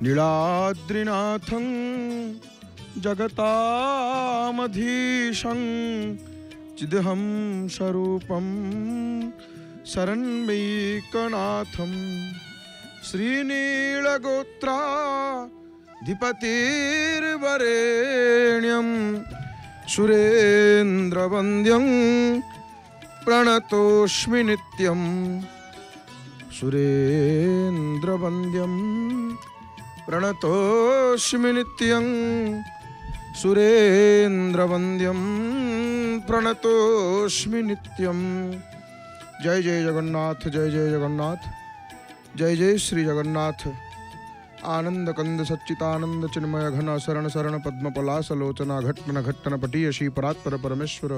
नीलाद्रिनाथं जगतामधीशं चिदहं स्वरूपं शरण्यैकनाथं श्रीनीलगोत्राधिपतिर्वरेण्यं सुरेन्द्रवन्द्यं प्रणतोऽस्मि नित्यं सुरेन्द्रवन्द्यं प्रणतोऽस्मि नित्यं सुरेन्द्रवन्द्यं प्रणतोऽस्मि नित्यं। जय जय जगन्नाथ, जय जय जगन्नाथ, जय जय श्री जगन्नाथ। आनंद कंद सच्चितानंद चिन्मय घन शरण शरण पद्मपलासलोचना घट्टन घट्टन पटीय श्री परात्पर परमेश्वर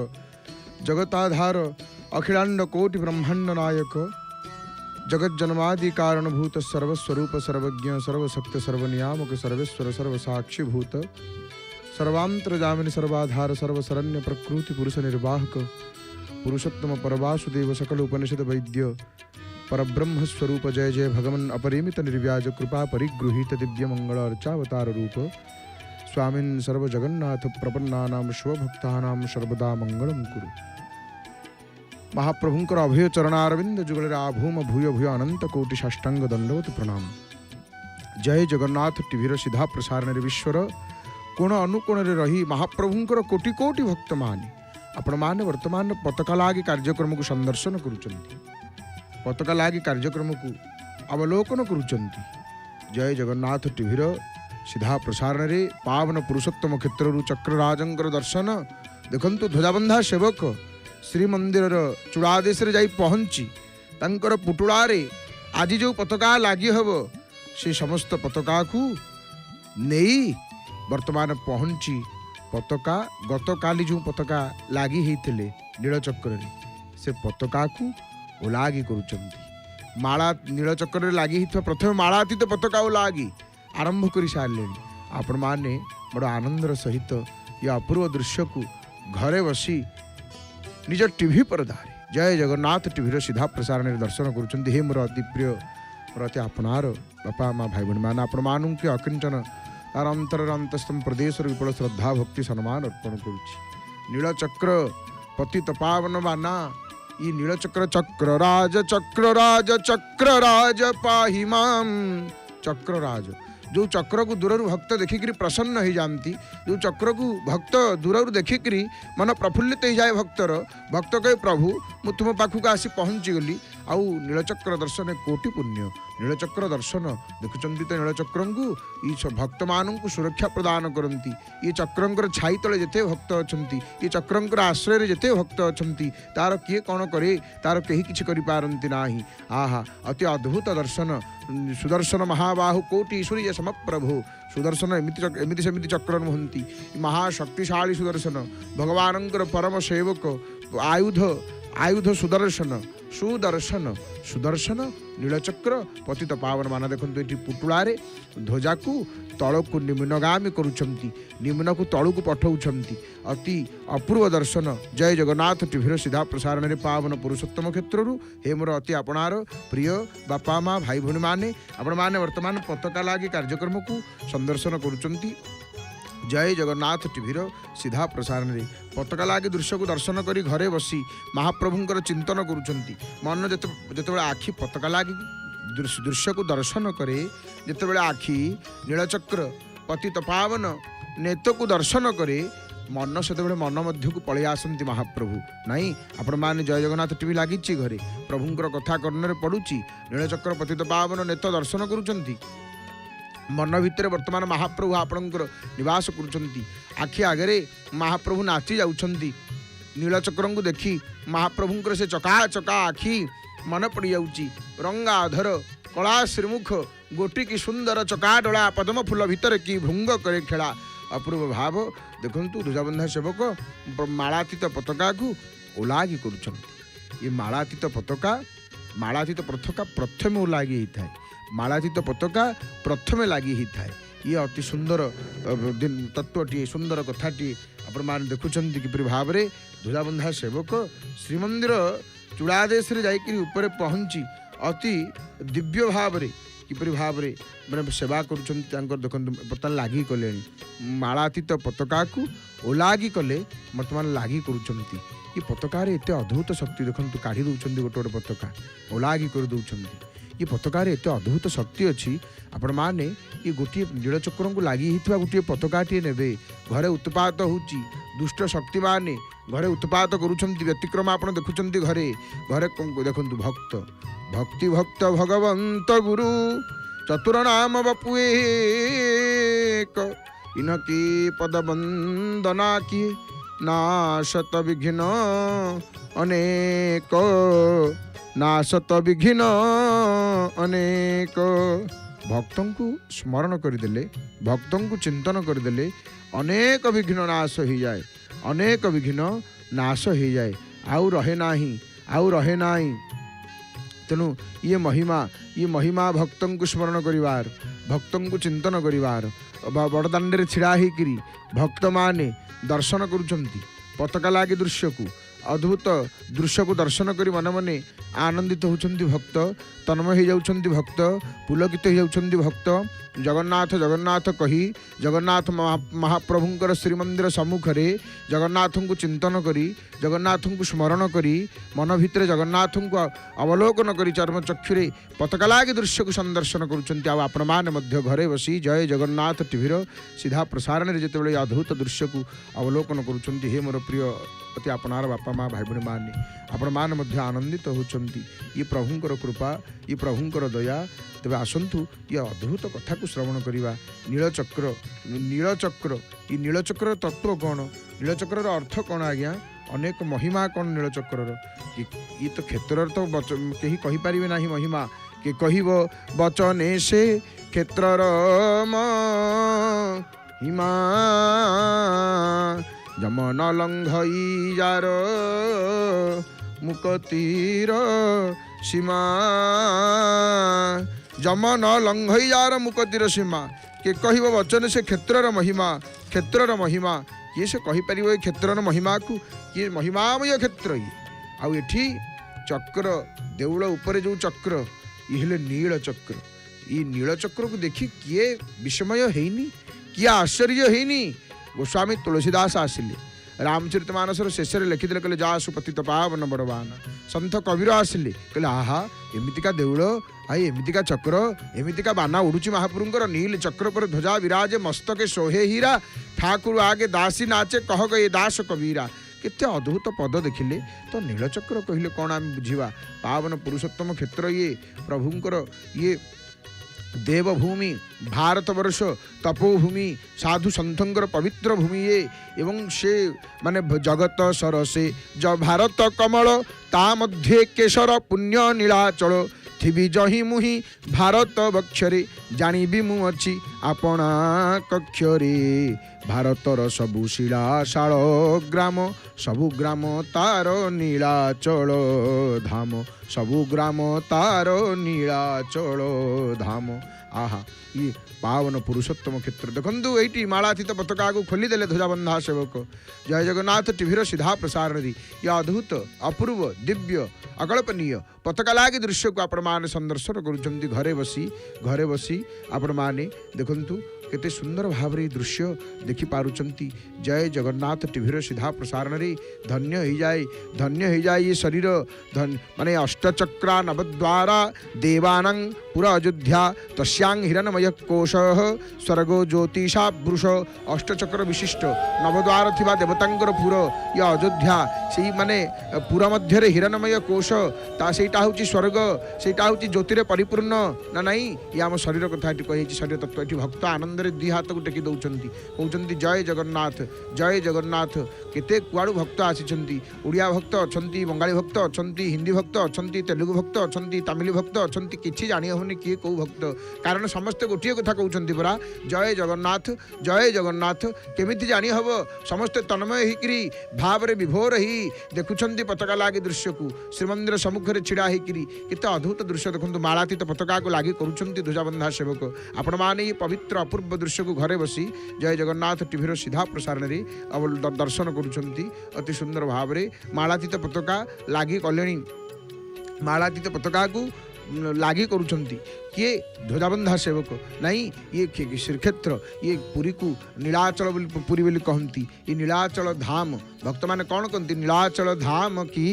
जगताधार अखिलांड कोटि ब्रह्मांड नायक जगत जन्मादि कारणभूत सर्वस्वरूप सर्वज्ञ सर्वशक्त सर्वनियामक सर्वेश्वर सर्वसाक्षी भूत सर्वांतरजामिनी सर्वाधार सर्वशरण्य प्रकृति पुरुष निर्वाहक पुरुषोत्तम परवासुदेव सकल उपनिषद वैद्य परब्रह्म स्वरूप जय जय भगवन् अपरिमित निर्व्याज कृपा परिगृहीत दिव्य मंगल अर्चावतार रूप स्वामिन् सर्व जगन्नाथ प्रपन्नानां स्वभक्तानां सर्वदा मंगलम कुरु। महाप्रभुंकर अभय चरणारविंद जुगल आभूम भूय भूय अनंत कोटि साष्टांग दंडवत प्रणाम। जय जगन्नाथ टीवीर सीधा प्रसारण विश्वर कोण अनुकोण रही महाप्रभुंकर कोटि कोटि भक्त माने आपण माने वर्तमान पताका लागी कार्यक्रम को संदर्शन करुचंती, पताका लागी कार्यक्रम को अवलोकन करुचंती। जय जगन्नाथ टीवीर सीधा प्रसारण रे पावन पुरुषोत्तम क्षेत्र चक्रराजंकर दर्शन देखंतु ध्वजाबंधा सेवक श्रीमंदिर चूड़ादेश जाई पहुंची तांकर पुटुड़ारे आज जो पताका लगी हम से समस्त पताका को नहीं वर्तमान पहुंची पताका गत काली जो पताका लगी होते नीलचक्र से पताका को ओलागी करुचंती। माला नीलचक्र लगी प्रथम मालातीत पताका ओलागी आरंभ कर सारे आपण मैंने बड़ आनंदर सहित यह अपूर्व दृश्य को घरे बसी निज टीवी परदारे जय जगन्नाथ टीवीर सीधा प्रसारण दर्शन करुँच। हे मोर अति प्रिय मोर अति आपणार बापा माँ भाई भाई मैंने आपण मानू के अकिंचन तार अंतर अंतस्तम प्रदेश विपुल श्रद्धा भक्ति सम्मान अर्पण करुच्ची। नीलचक्र पतित पावन माना ये नीलचक्र चक्रराज चक्रराज चक्रराज पाहि माम चक्रराज जो चक्र को दूर भक्त देखिक प्रसन्न हो जाती, जो चक्र को भक्त दूर देखिक मन प्रफुल्लित हो जाए भक्तर भक्त कहे प्रभु मु तुम पाखक आसी पहुँची गली आउ नीलचक्र दर्शन कोटि पुण्य। नीलचक्र दर्शन देखुं तो नीलचक्र को ये भक्त मान सुरक्षा प्रदान करती। ये चक्रंकर छाई तले जिते भक्त अच्छा ये चक्रंकर आश्रय जिते भक्त अच्छा तार किए कौन करे तार कहीं किसी करती ना। आहा अति अद्भुत दर्शन सुदर्शन महाबाहु कोटि सूर्य समप्रभु सुदर्शन एमती सेमती चक्र नुहंती महाशक्तिशाली सुदर्शन भगवान परम सेवक आयुध आयुध सुदर्शन सुदर्शन सुदर्शन नीलचक्र पतित पावन मान देखो ये पुटुड़ारे ध्वजा को तल को निम्नगामी करुँच निम्न को तलू को पठाऊँच अति अपूर्व दर्शन। जय जगन्नाथ टीवीर सीधा प्रसारण में पावन पुरुषोत्तम क्षेत्र हे मोर अति आपणार प्रिय बापा माँ भाई भाई मैंने आपण मैंने वर्तमान पताका लागी कार्यक्रम को संदर्शन करुँच। जय जगन्नाथ टीवीर सीधा प्रसारण में पताका लागी दृश्य को दर्शन करी घरे बसी महाप्रभुंकर चिंतन करुँच। मन जिते आखि पताका लागी दृश्य को दर्शन करे जिते आखि नीलचक्र पतित पावन नेत को दर्शन करे मन से मन मध्य को पलि आसती महाप्रभु नाई आपण मैंने जय जगन्नाथ टीवी लगी घरे प्रभुंकर कथा कर्ण पड़ुची नीलचक्र पतित पावन नेत दर्शन करुँच। मन भितर वर्तमान महाप्रभु आपणकर निवास करुँच आखि आगे महाप्रभु नाची जाउछंती नीलचक्र को देखी महाप्रभुंकर से चका चका आखि मन पड़ जाऊँगी रंगाधर कला श्रीमुख गोटी की सुंदर चका डोला पद्म फूल भितर की भृंग करे खेला अपूर्व भाव देखु ध्वजाबंधा सेवक मालातीत पताका को ओलागी करुँच। ये मालातीत पताका प्रथम ओलागी होता है मालातीत पताका प्रथमे लगी होता है। ये अति सुंदर तत्वटी सुंदर कथाटी आपण मैंने देखुं किपरि भाव में ध्वजाबंधा सेवक श्रीमंदिर चूड़ादेश जाकर ऊपर पहुँची अति दिव्य भाव किपरि भाव रे माने सेवा करूछन्ति देखंतु बर्तमान लागी कले मालातीत पताका को ओलागी कले वर्तमान लागी करूछन्ति ये पताकार एते अद्भुत शक्ति देखंतु काढ़ी दउछन्ति गोटे गोटे पताका ओलागी कर दउछन्ति ये पताकार एते अद्भुत शक्ति अच्छी आपण माने ये गोटे नीलचक्र को लगी गोटे पताकाटे नेबे घरे उत्पात होची दुष्ट शक्ति माने घरे उत्पात करूछन्ति व्यतिक्रम आपण देखुछन्ति घरे घरे देखंतु भक्त भक्ति भक्त भगवंत गुरु चतुर नाम बपुए इनकी पद वंदना की नाशत विघ्न अनेक नाशत विघ्न अनेक भक्तों को स्मरण करदेले भक्तों को चिंतन करदेले अनेक विघ्न नाश हो जाए अनेक विघ्न नाश हो जाए आउ रहे नाही तेणु ये महिमा भक्तों को स्मरण करिवार भक्तों को चिंतन करिवार बड़दाण्ड छिड़ा होकर भक्त माने दर्शन करुछन्ति पताका लागे दृश्य को अद्भुत दृश्य को दर्शन करी मन मने आनंदित होउछन्ति भक्त तन्मय हो जाउछन्ति भक्त पुलकित हो जाउछन्ति भक्त जगन्नाथ जगन्नाथ कही जगन्नाथ महाप्रभुंकर श्रीमंदिर सम्मुख रे जगन्नाथ को चिंतन करी जगन्नाथ को स्मरण करी मन भितर जगन्नाथ को अवलोकन करी चर्म चक्षुरे पताका लागे दृश्य को संदर्शन करुछन्ति आ आपण माने मध्य घरे बसी जय जगन्नाथ टीवीर सीधा प्रसारण रे जेतेबेले अद्भुत दृश्य को अवलोकन करुछन्ति हे मोर प्रिय अति आपनार बापा माँ भाई भाई माने आपण मान मध्य आनंदित होचंती ये प्रभुंकर कृपा ये प्रभुंकर दया तेबे आसंतु ये अद्भुत कथा को श्रवण करिवा नीलचक्र ये नीलचक्र तत्व कौन नीलचक्र अर्थ कौन आज्ञा अनेक महिमा कौन नीलचक्र ये तो क्षेत्र तो कहीं कहि पारिबे नाही महिमा के कहिब वचने से क्षेत्रर महिमा जमन लंघई जार मुकतीर सीमा जमन लंघई जार मुकतीर सीमा के कहिब वचन से क्षेत्रर महिमा किए से कहीपर ये क्षेत्रर महिमा को किए महिमामय क्षेत्र ये आउ एठी चक्र देउल ऊपर जो चक्र ये हेले नील चक्र ये नील चक्र को देखी किए विस्मय हैनी किए आश्चर्य हैनी गोस्वामी तुलसीदास आसिले रामचरितमानस शेष लिखिदे कहले जा सुपतित पावन बड़वान सन्थ कबीर आसिले कहले आहा एमितिका देउल आई एमितिका चक्र एमितिका बाना उड़ुची महाप्रभुंकर नील चक्र पर ध्वजा विराजे मस्तके सोहे हीरा ठाकुर आगे दासी नाचे कह गए दास कबीरा केते अद्भुत पद देखिले तो नीलचक्र कहले कौन आम बुझीवा पावन पुरुषोत्तम क्षेत्र ये प्रभुंकर ये देवभूमि भारतवर्ष तपोभूमि साधु संतंकर पवित्र भूमि ये एवं से माने जगत सरसे ज भारत कमल ता मध्ये केशर पुण्य नीलाचल थिबी जही मुहि भारत बक्षरे जानिबी मु अछि आपणा कक्षरे भारतर सबु शिलाशाल सबु ग्राम तार नीलाचल धाम सबु ग्राम तार नीलाचल धाम आहा ये पावन पुरुषोत्तम क्षेत्र देखु ये मालातीत पताका को खोलीदे ध्वजाबंधा सेवक जय जगन्नाथ टीवीर सीधा प्रसारण ये अद्भुत अपूर्व दिव्य अकल्पनीय पताका लागे दृश्य को आपण माने संदर्शन करुछन्ति घरे बसी आपण माने देखंतु केते सुंदर भाव रे दृश्य देखि पारुचंती जय जगन्नाथ टीवीर सीधा प्रसारण रे धन्य हो जाए ये शरीर माने अष्टचक्रा नवद्वारा देवानां पुरा अयोध्या तस्यांग हिरणमय कोश स्वर्गो ज्योतिषा वृष अष्टचक्र विशिष्ट नवद्वार थिबा देवतांकर पुर ये अयोध्या से माने पुरा मध्य रे हिरणमय कोश ता सेटा होची स्वर्ग सेटा होची ज्योतिर परिपूर्ण ना नहीं ये आम शरीर कथा कही शरीर तत्व ये भक्त आनंद रे दुई हाथ को टेकी दौरान कहते जय जगन्नाथ केते कुआड़ू भक्त आसी ओडिया भक्त अच्छा बंगाली भक्त अच्छा हिंदी भक्त अच्छा तेलुगु भक्त अच्छा तमिल भक्त अच्छा किसी जानी हूँ किए कौ भक्त कारण समस्ते गोटे कथा कहते परा जय जगन्नाथ केमिति जानी हम समस्ते तन्मय होकरी भाव विभोर ही देखुं पताका लागे दृश्य को श्रीमंदिर सम्मुख में छिड़ा होकरी केते अद्भुत दृश्य देखो मालातीत पताका को लागे करुँच ध्वजाबंधा सेवक आपण मैंने ये पवित्र अपूर्व दृश्य को घरे बसी जय जगन्नाथ टीवीर सीधा प्रसारण में दर्शन करुँच अति सुंदर भाव में मालातीत पताका लागी कले मालातीत पताका को ଲାଗି କରୁଛନ୍ତି। କିଏ ଧ୍ୱଜାବନ୍ଧା ସେବକ ନାଇଁ, ଇଏ ଶ୍ରୀକ୍ଷେତ୍ର, ଇଏ ପୁରୀକୁ ନୀଳାଚଳ ବୋଲି ପୁରୀ ବୋଲି କହନ୍ତି। ଏ ନୀଳାଚଳ ଧାମ ଭକ୍ତମାନେ କ'ଣ କହନ୍ତି? ନୀଳାଚଳ ଧାମ କି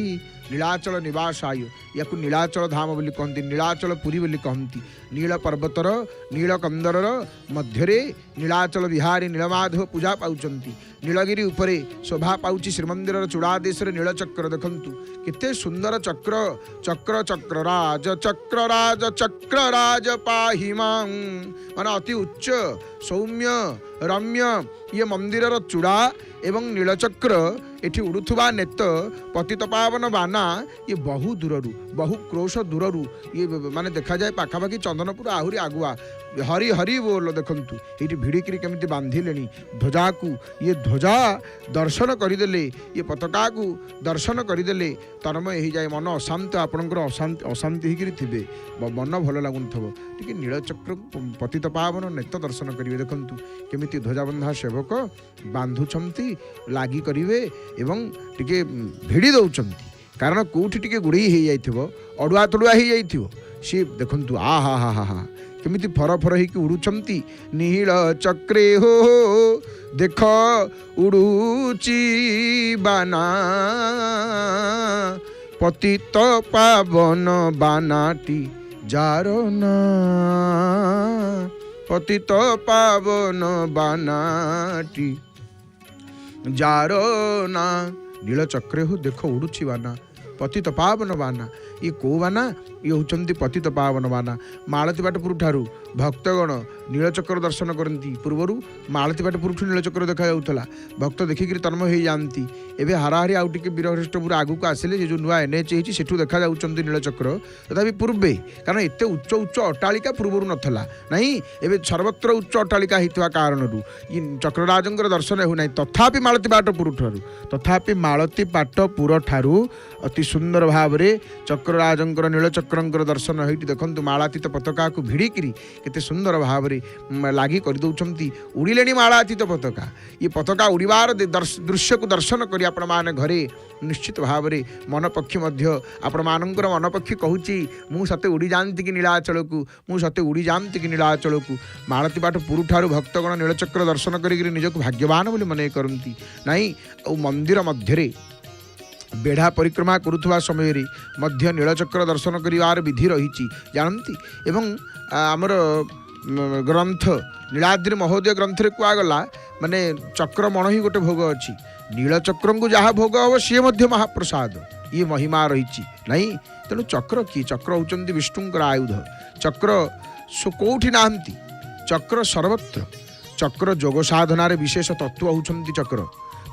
ନୀଳାଚଳ ନିବାସାୟ, ୟାକୁ ନୀଳାଚଳ ଧାମ ବୋଲି କହନ୍ତି, ନୀଳାଚଳ ପୁରୀ ବୋଲି କହନ୍ତି। ନୀଳ ପର୍ବତର ନୀଳକନ୍ଦରର ମଧ୍ୟରେ ନୀଳାଚଳ ବିହାରୀ ନୀଳମାଧବ ପୂଜା ପାଉଛନ୍ତି। ନୀଳଗିରି ଉପରେ ଶୋଭା ପାଉଛି ଶ୍ରୀମନ୍ଦିରର ଚୂଡ଼ାଦେଶରେ ନୀଳଚକ୍ର। ଦେଖନ୍ତୁ କେତେ ସୁନ୍ଦର ଚକ୍ର, ଚକ୍ର ଚକ୍ରରାଜ ଚକ୍ରରାଜ ଚକ୍ରରାଜ ପାହି ମାଂ, ମାନେ ଅତି ଉଚ୍ଚ ସୌମ୍ୟ ରମ୍ୟ ଇଏ ମନ୍ଦିରର ଚୂଡ଼ା ଏବଂ ନୀଳଚକ୍ର, ଏଠି ଉଡ଼ୁଥିବା ନେତ ପତିତ ପାବନ ବାନା, ଇଏ ବହୁ ଦୂରରୁ, ବହୁ କ୍ରୋଶ ଦୂରରୁ ଇଏ ମାନେ ଦେଖାଯାଏ ପାଖାପାଖି ଚନ୍ଦନପୁର ଆହୁରି ଆଗୁଆ। ହରି ହରି ବୋଲ ଦେଖନ୍ତୁ ଏଇଠି ଭିଡ଼ିକିରି କେମିତି ବାନ୍ଧିଲେଣି ଧ୍ୱଜାକୁ। ଇଏ ଧ୍ୱଜା ଦର୍ଶନ କରିଦେଲେ, ଇଏ ପତାକାକୁ ଦର୍ଶନ କରିଦେଲେ ତନ୍ମୟ ହେଇଯାଏ ମନ। ଅଶାନ୍ତ ଆପଣଙ୍କର ଅଶାନ୍ତି ହେଇକିରି ଥିବେ, ମନ ଭଲ ଲାଗୁନଥିବ, ଟିକେ ନୀଳଚକ୍ର ପତିତ ପାବନ ନେତ ଦର୍ଶନ କରିବେ। ଦେଖନ୍ତୁ କେମିତି ଧ୍ୱଜାବନ୍ଧା ସେବକ ବାନ୍ଧୁଛନ୍ତି, ଲାଗି କରିବେ ଏବଂ ଟିକେ ଭିଡ଼ି ଦେଉଛନ୍ତି। କାରଣ କେଉଁଠି ଟିକେ ଗୁଡ଼େଇ ହେଇଯାଇଥିବ, ଅଡ଼ୁଆ ତଡ଼ୁଆ ହେଇଯାଇଥିବ, ସିଏ ଦେଖନ୍ତୁ ଆ ହା ହା ହା ହା କେମିତି ଫର ଫର ହେଇକି ଉଡ଼ୁଛନ୍ତି। ନୀଳ ଚକ୍ରେ ହୋ ଦେଖ ଉଡ଼ୁଚି ବାନା, ପତିତ ପାବନ ବାନାଟି ଯାର ନା, ପତିତ ପାବନ ବାନାଟି ଯାର ନା। ନୀଳଚକ୍ରେ ହୁ ଦେଖ ଉଡ଼ୁଛି ବାନା, ପତିତ ପାବନ ବାନା। ଇଏ କେଉଁ ବାନା? ଇଏ ହେଉଛନ୍ତି ପତିତ ପାବନ ବାନା। ମାଳତୀପାଟପୁର ଠାରୁ ଭକ୍ତଗଣ ନୀଳଚକ୍ର ଦର୍ଶନ କରନ୍ତି। ପୂର୍ବରୁ ମାଳତୀପାଟପୁରଠୁ ନୀଳଚକ୍ର ଦେଖାଯାଉଥିଲା, ଭକ୍ତ ଦେଖିକିରି ତନ୍ମୟ ହେଇଯାଆନ୍ତି। ଏବେ ହାରାହାରି ଆଉ ଟିକେ ବୀରହରିଷ୍ଟପୁର ଆଗକୁ ଆସିଲେ, ସେ ଯେଉଁ ନୂଆ NH ହେଇଛି ସେଠୁ ଦେଖାଯାଉଛନ୍ତି ନୀଳଚକ୍ର। ତଥାପି ପୂର୍ବେ କାରଣ ଏତେ ଉଚ୍ଚ ଉଚ୍ଚ ଅଟ୍ଟାଳିକା ପୂର୍ବରୁ ନଥିଲା ନାହିଁ, ଏବେ ସର୍ବତ୍ର ଉଚ୍ଚ ଅଟ୍ଟାଳିକା ହେଇଥିବା କାରଣରୁ ଇ ଚକ୍ରରାଜଙ୍କର ଦର୍ଶନ ହେଉନାହିଁ। ତଥାପି ମାଳତୀପାଟପୁର ଠାରୁ ଅତି ସୁନ୍ଦର ଭାବରେ ଚକ୍ରରାଜଙ୍କର ନୀଳଚକ୍ରଙ୍କର ଦର୍ଶନ ହେଇଠି ଦେଖନ୍ତୁ। ମାଳାତୀତ ପତାକାକୁ ଭିଡ଼ିକିରି କେତେ ସୁନ୍ଦର ଭାବରେ ଲାଗି କରିଦେଉଛନ୍ତି। ଉଡ଼ିଲେଣି ମାଳାତୀତ ପତାକା। ଏ ପତାକା ଉଡ଼ିବାର ଦୃଶ୍ୟକୁ ଦର୍ଶନ କରି ଆପଣମାନେ ଘରେ ନିଶ୍ଚିତ ଭାବରେ ମନ ପକ୍ଷୀ ମଧ୍ୟ ଆପଣମାନଙ୍କର ମନ ପକ୍ଷୀ କହୁଛି ମୁଁ ସତେ ଉଡ଼ି ଯାଆନ୍ତି କି ନୀଳାଚଳକୁ, ମୁଁ ସତେ ଉଡ଼ି ଯାଆନ୍ତି କି ନୀଳାଚଳକୁ। ମାଳତୀପାଟପୁର ଠାରୁ ଭକ୍ତଗଣ ନୀଳଚକ୍ର ଦର୍ଶନ କରିକିରି ନିଜକୁ ଭାଗ୍ୟବାନ ବୋଲି ମନେ କରନ୍ତି ନାହିଁ। ଆଉ ମନ୍ଦିର ମଧ୍ୟରେ ବେଢ଼ା ପରିକ୍ରମା କରୁଥିବା ସମୟରେ ମଧ୍ୟ ନୀଳଚକ୍ର ଦର୍ଶନ କରିବାର ବିଧି ରହିଛି ଜାଣନ୍ତି। ଏବଂ ଆମର ଗ୍ରନ୍ଥ ନୀଳାଦ୍ରି ମହୋଦୟ ଗ୍ରନ୍ଥରେ କୁହାଗଲା ମାନେ ଚକ୍ରମଣ ହିଁ ଗୋଟେ ଭୋଗ ଅଛି। ନୀଳଚକ୍ରଙ୍କୁ ଯାହା ଭୋଗ ହେବ ସିଏ ମଧ୍ୟ ମହାପ୍ରସାଦ, ଇଏ ମହିମା ରହିଛି ନାହିଁ। ତେଣୁ ଚକ୍ର କିଏ? ଚକ୍ର ହେଉଛନ୍ତି ବିଷ୍ଣୁଙ୍କର ଆୟୁଧ। ଚକ୍ର କେଉଁଠି ନାହାନ୍ତି, ଚକ୍ର ସର୍ବତ୍ର। ଚକ୍ର ଯୋଗ ସାଧନାରେ ବିଶେଷ ତତ୍ତ୍ୱ ହେଉଛନ୍ତି ଚକ୍ର।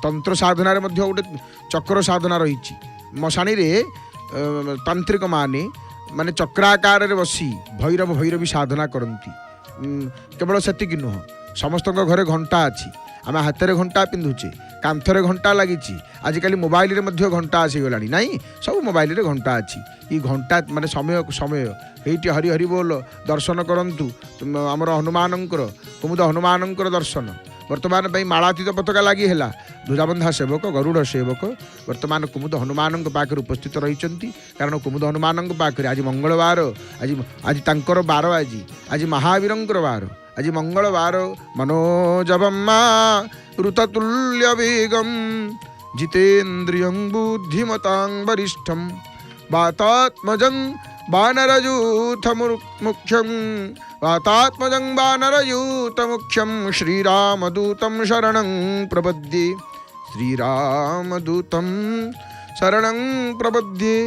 ତନ୍ତ୍ର ସାଧନାରେ ମଧ୍ୟ ଗୋଟେ ଚକ୍ର ସାଧନା ରହିଛି। ମଶାଣୀରେ ତାନ୍ତ୍ରିକ ମାନେ ଚକ୍ରାକାରରେ ବସି ଭୈରବୀ ସାଧନା କରନ୍ତି। କେବଳ ସେତିକି ନୁହଁ, ସମସ୍ତଙ୍କ ଘରେ ଘଣ୍ଟା ଅଛି, ଆମେ ହାତରେ ଘଣ୍ଟା ପିନ୍ଧୁଛେ, କାନ୍ଥରେ ଘଣ୍ଟା ଲାଗିଛି, ଆଜିକାଲି ମୋବାଇଲରେ ମଧ୍ୟ ଘଣ୍ଟା ଆସିଗଲାଣି ନାହିଁ, ସବୁ ମୋବାଇଲରେ ଘଣ୍ଟା ଅଛି। ଏ ଘଣ୍ଟା ମାନେ ସମୟକୁ ସମୟ ହେଇଠି ହରି ହରି ବୋଲ ଦର୍ଶନ କରନ୍ତୁ। ଆମର ହନୁମାନଙ୍କର କୁମୁଦ ହନୁମାନଙ୍କର ଦର୍ଶନ ବର୍ତ୍ତମାନ ପାଇଁ ମାଳାତୀତ ପତାକା ଲାଗି ହେଲା। ଧ୍ୱଜାବନ୍ଧା ସେବକ ଗରୁଡ଼ ସେବକ ବର୍ତ୍ତମାନ କୁମୁଦ ହନୁମାନଙ୍କ ପାଖରେ ଉପସ୍ଥିତ ରହିଛନ୍ତି। କାରଣ କୁମୁଦ ହନୁମାନଙ୍କ ପାଖରେ ଆଜି ମଙ୍ଗଳବାର, ଆଜି ତାଙ୍କର ବାର, ଆଜି ମହାବୀରଙ୍କର ବାର, ଆଜି ମଙ୍ଗଳବାର। ମନୋଜବମ୍ମା ଋତତୁଲ୍ୟ ବେଗಂ ଜିତେନ୍ଦ୍ରିୟଂ ବୁଦ୍ଧିମତାଂ ବରିଷ୍ଠಂ ବାତାତ୍ମଜଂ ବାନରయూథ ముఖ్యం వాతాత్మజం వానరయూథ ముఖ్యం శ్రీరామదూతం శరణం ప్రపద్యే శ్రీరామదూతం శరణం ప్రపద్యే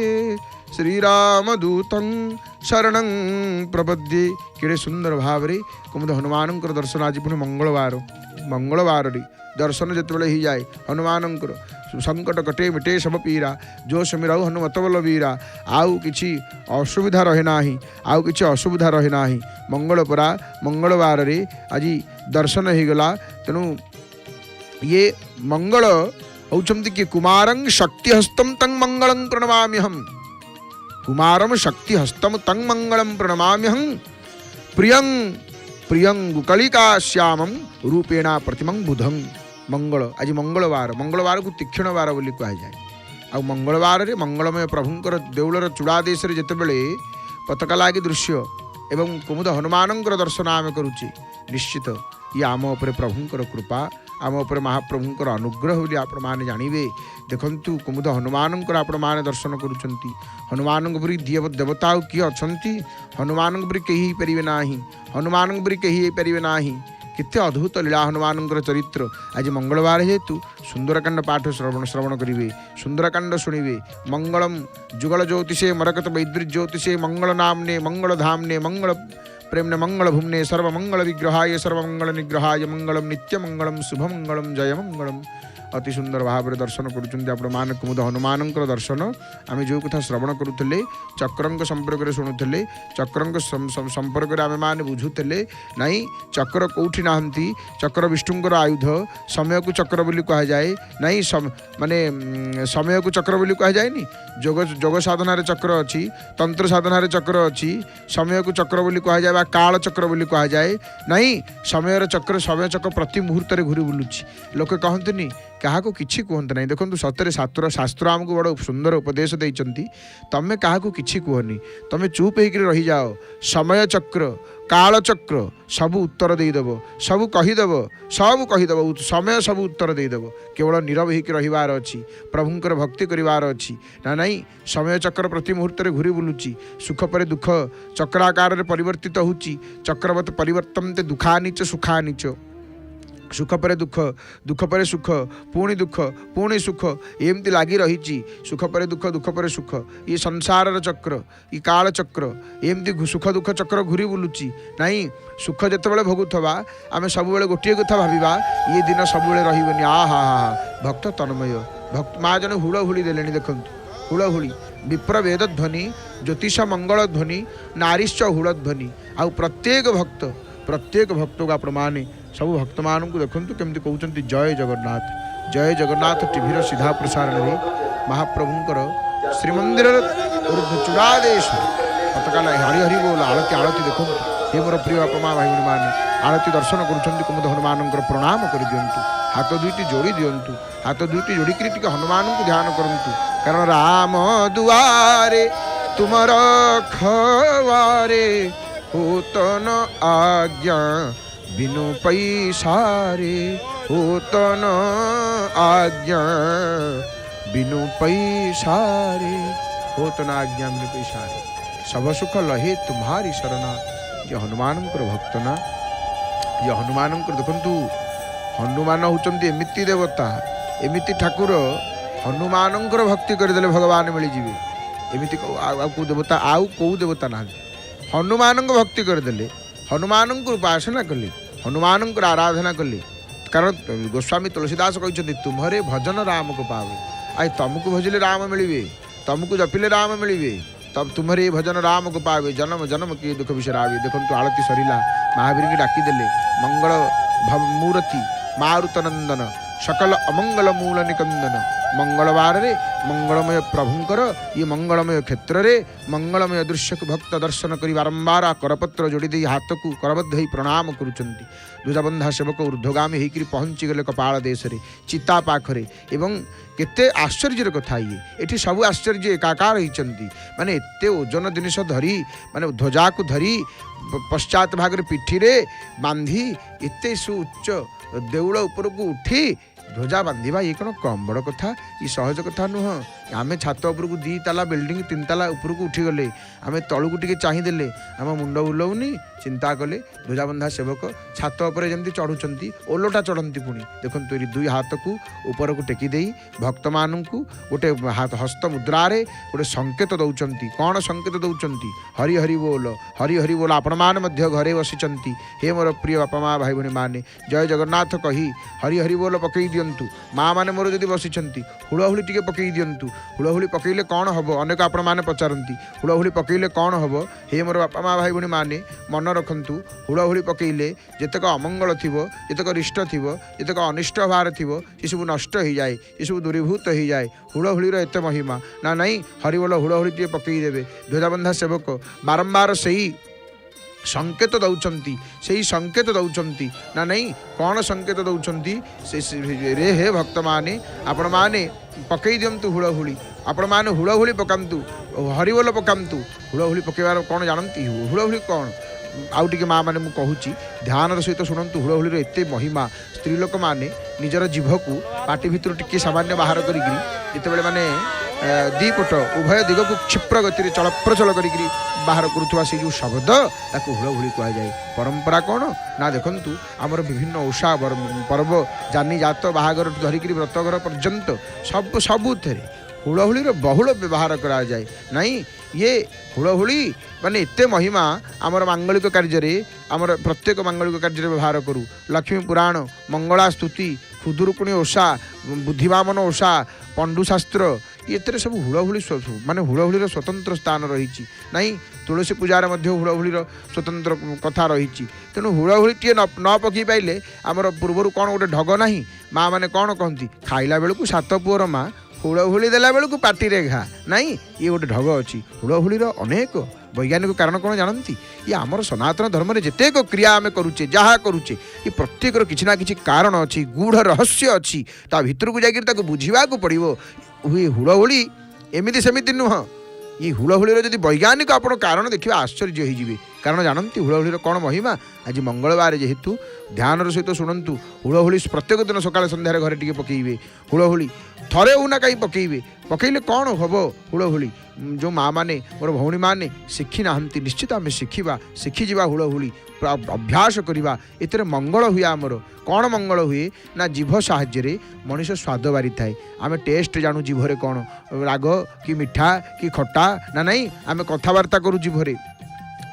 శ్రీరామదూతం ଶରଣ ପ୍ରପଦ୍ୟେ। କେଡ଼େ ସୁନ୍ଦର ଭାବରେ କୁମୁଦ ହନୁମାନଙ୍କର ଦର୍ଶନ ଆଜି ପୁଣି ମଙ୍ଗଳବାରରେ ଦର୍ଶନ ଯେତେବେଳେ ହେଇଯାଏ ହନୁମାନଙ୍କର ସଂକଟ କଟେ ମିଟେ ସବୁ ପୀରା ଯୋ ସମିରାଉ ହନୁମତ ବଲ ବୀରା। ଆଉ କିଛି ଅସୁବିଧା ରହେ ନାହିଁ, ମଙ୍ଗଳବାରରେ ଆଜି ଦର୍ଶନ ହେଇଗଲା। ତେଣୁ ଇଏ ମଙ୍ଗଳ ହେଉଛନ୍ତି କି କୁମାରଂ ଶକ୍ତିହସ୍ତଂ ତଂ ମଙ୍ଗଳଂ ପ୍ರಣମାମ୍ୟହମ୍। କୁମାରಂ ଶକ୍ତିହସ୍ତଂ ତଂ ମଙ୍ଗଳଂ ପ୍ರಣମାମ୍ୟହଂ। ପ୍ରିୟଂ ଗୁକଳିକାଶ୍ୟାମଂ ରୂପେଣା ପ୍ରତିମଂ ବୁଧଂ। ମଙ୍ଗଳ ଆଜି ମଙ୍ଗଳବାରକୁ ତୀକ୍ଷଣ ବାର ବୋଲି କୁହାଯାଏ। ଆଉ ମଙ୍ଗଳବାରରେ ମଙ୍ଗଳମୟ ପ୍ରଭୁଙ୍କର ଦେଉଳର ଚୂଡ଼ାଦେଶରେ ଯେତେବେଳେ पताका लागी दृश्य एवं कुमुद हनुमानंकर दर्शन आम करुचे निश्चित ये आम उपर प्रभुंकर कृपा आम उपर महाप्रभुंकर अनुग्रह बोली आपण माने जानिबे। देखंतु कुमुद हनुमानंकर आपण माने दर्शन करुचंती हनुमानंक परि देवता किए अछंती हनुमानंक परि केही परिबे नाही हनुमानंक परि केही परिबे नाही। केते अद्भुत लीला हनुमानंकर चरित्र। आज मंगलवार हेतु सुंदरकांड पाठ श्रवण करिवे सुंदरकांड शुणिवे। मंगलम जुगल ज्योतिषे मरकत वैद्युत ज्योतिषे मंगल नामने मंगल धामने मंगल प्रेमने मंगल भुमने सर्वमंगल विग्रहाय सर्वमंगल निग्रहाय मंगलम नित्यमंगलम शुभमंगलम जय मंगलम। अति सुंदर भाव में दर्शन करुँच आपण मान कुमुद हनुमानंकर दर्शन आम जो कथा श्रवण करुले चक्रंक संपर्क में शुणुले चक्रंक संपर्क आम मैंने बुझुले नाई चक्र कौटी ना चक्र विष्णुंकर आयुध समय को चक्र बोली कह जाए नाई माने समय को चक्र बोली कह जाए जोग साधन चक्र अच्छी तंत्र साधन चक्र अच्छी समय को चक्र बोली कह जाए काल चक्र बोली कह जाए नाई समय चक्र समय चक्र प्रति मुहूर्त घूरी बुलूची लोक कहतनी क्या किसी कहते ना देखो सतरे शास्त्र आमको बड़ सुंदर उपदेश देती तमें क्या किसी कहनी तमें चुप होकर रही जाओ समय चक्र काल चक्र सब उत्तर देदेव सब कहीदेव समय सब उत्तर देदेव केवल नीरव होकर रहीबार अच्छी प्रभुंकर भक्ति करिवार अच्छी ना नहीं समय चक्र प्रति मुहूर्त घूरी बुलूची सुख पर दुख चक्राकार परिवर्तित होची चक्रवत परिवर्तनते दुखानीच सुखानीच सुख पर दुख दुख पर सुख पुणी सुख एमती लगी रही सुख पर दुख पर सुख ये संसार चक्र ये काल चक्र एमती सुख दुख चक्र घूरी बुलूची नाई सुख जिते भोगुवा आम सब गोटे कथा भाविबा ये दिन सब रही आ हा हा भक्त तन्मय भक्त माँ जन हुड़हुड़ी देले देखु हुड़हुड़ी विप्र वेद ध्वनि ज्योतिष मंगल ध्वनि नारीश्च हुड़ध्वनि आ प्रत्येक भक्त को आपण माने सब भक्त मानू देखु केमती कहते जय जगन्नाथ टीवीर सीधा प्रसारण में महाप्रभुंकर श्रीमंदिर चूड़ादेश पताका हरि हरि बोल आरती देखो ये मोर प्रिय बापा माँ भाई मैंने आरती दर्शन करुँच कुमुद हनुमान प्रणाम कर दिंतु हाथ दुईटी जोड़ी दिंतु हाथ दुईटी जोड़िक हनुमान को ध्यान करूँ कारण राम दुआरे तुम रखवारे होतन आज्ञा बिनु पैसारे होतन आज्ञा बिनु पैसारे होतन आज्ञा बिनु पैसारे सब सुख लहे तुम्हारी शरणा। ये हनुमान भक्त ना ये हनुमान देखु हनुमान होचंती एमिति देवता एमिति ठाकुर हनुमान भक्ति करदेले भगवान मिलଯିवे एमिति आउ देवता आउ कौ देवता ना हनुमान भक्ति करदेले हनुमान उपासना कले हनुमान आराधना कले कारण गोस्वामी तुलसीदास कहते तुम्हारे भजन राम को पावे आई तुमको भजले राम मिले तुमको जपिले राम मिले तब तुम्हारे भजन राम को पावे जन्म जन्म किए दुख विसरावे। देखो आरती सरीला महावीर की डाकीदेले मंगल मूर्ति मारुत नंदन सकल अमंगल मूल निकंदन मंगलवार रे मंगलमय प्रभुंकर ये मंगलमय क्षेत्र रे मंगलमय दृश्य को भक्त दर्शन करी बारंबार करपत्र जोड़ी दे हाथ को करबद्ध ही प्रणाम करुचंती ध्वजाबंधा सेवक ऊर्ध्वगामी होकर पहुँची गले कपाल देश रे चिता पाखरे एवं केते आश्चर्यर कथा ये सब आश्चर्य एकाकार होती माने एते ओजन जिनिस धरी माने ध्वजा को धरी पश्चात भाग पिठी रे बांधी एते सुउच्च देउल उपर को उठी ध्वजा बांधिबा ये कौन कम बड़ कथा ये सहज कथा नुह आम छात उपर को 2 ताला बिल्डिंग 3 ताला उपर को उठी गले आम तलू को टिके चाहिदेले आम मुंड बुलाऊनी चिंता कले ध्वजाबंधा सेवक छात उपर जमी चढ़ुंट ओलटा चढ़ती पुणी देखो 2 हाथ को ऊपर को टेकी दे भक्त मान गोटे हाथ हस्त मुद्रा गोटे संकेत दौरान कौन संकेत दौरान हरि हरि बोल आपण मैंने घरे बसी हे मोर प्रिय बापा माँ भाई भाई मैंने जय जगन्नाथ कही हरि हरि बोल पकई दिंतु माँ मैंने मोर जदि बसी हुड़हुड़ी टे पकई दिंतु हुड़हुड़ी पकईले कौन हम अनेक आपण मैंने पचारती हुड़हुड़ी पकईले कौन हम हे मोर बापा माँ भाई भाई मैंने मन रखु हुड़हुड़ी पकईले जितक अमंगल थी जितक रिष्ट थी जितक अनिष्ट भार थी ये सब नष्ट हो जाए ये सब दूरीभूत हो जाए हुड़हुड़ीर एत महिमा ना नहीं हरिबोल हुड़हुड़ी टे पकईदेवे ध्वजाबंधा सेवक बारंबार से संकेत दौरान से संकेत दौरान ना नहीं कौन संकेत दौरान रे हे भक्त माने आपण माने पकई दिंतु हुड़हुड़ी आपण माने हुड़हुड़ी पकातु हरिबोल पकातु हुड़हुड़ी पकेबार कौन जानती हुड़हुड़ी कौन आउ टे माँ मैंने मुझे ध्यान सहित शुणु हुड़हुड़ी एत महिमा स्त्री लोक मैंने निजर जीभ को पाटी भितर टिके सामान्य बाहर करते माने दीपट उभय दिग को क्षिप्र गति चलप्रचल कर बाहर करुवा से जो शब्द ताकू हुड़हुड़ी कहुए परंपरा कौन ना देखु आमर विभिन्न ओषा पर्व जानी जात बाहागर धरिकी व्रतघर पर्यंत सबुथे हुड़हुड़ीर बहुल व्यवहार करा जाए नहीं ये हुड़हुड़ी माने एते महिमा आमर मांगलिक कार्य आमर प्रत्येक मांगलिक कार्य व्यवहार करूँ लक्ष्मी पुराण मंगला स्तुति खुदुरुकुणी ओषा बुद्धिवामन ओषा पंडुशास्त्र ये सब हुड़हुड़ी माने हुड़हुड़ीर स्वतंत्र स्थान रही नहीं तुलसी पूजार हुड़हुड़ीर स्वतंत्र कथा रही तेणु हुड़हुड़ी न पकई पाइले आमर पूर्वर कौन गोटे ढग ना माँ मैंने कौन कहती खाइला बेलू सात पुअर माँ हुड़हुड़ी देला बेलू पार्टी घा नहीं ये गोटे ढग अच्छी हुड़हुड़ीर अनेक वैज्ञानिक कारण कौन जानती ये आमर सनातन धर्म में जितेक क्रिया आम करुचे जहाँ करुचे ये प्रत्येक किसी ना किसी कारण अच्छी गूढ़ रहस्य अच्छी ता भितर को जाकर बुझा पड़ो हुए हुड़हुड़ी एमती सेमती नुह ये हुड़हुड़ीर जब वैज्ञानिक आप कारण देखिए आश्चर्य हो कारण जानती हुड़हुड़ीर कौन महिमा आज मंगलवार जेहेतु ध्यान सहित शुणु हुड़हुड़ी प्रत्येक दिन सकाल सन्धार घरे टी पकईबे हुड़हुड़ी थरे होना कहीं पकईबे पकईले कौन हम हुड़हुड़ी जो माँ मैंने मोर भौणी मैंने शिखी ना निश्चित आम शिखा शिखिजा हुड़हुड़ी अभ्यास करवा एतिर मंगल हुए आमर कौन मंगल हुए ना जीभ साहाय्य मनीष स्वाद बारी थाए आम टेस्ट जानू जीभरे कौन राग कि मिठा कि खट्टा ना नहीं आम कथबार्ता करूँ जीभरे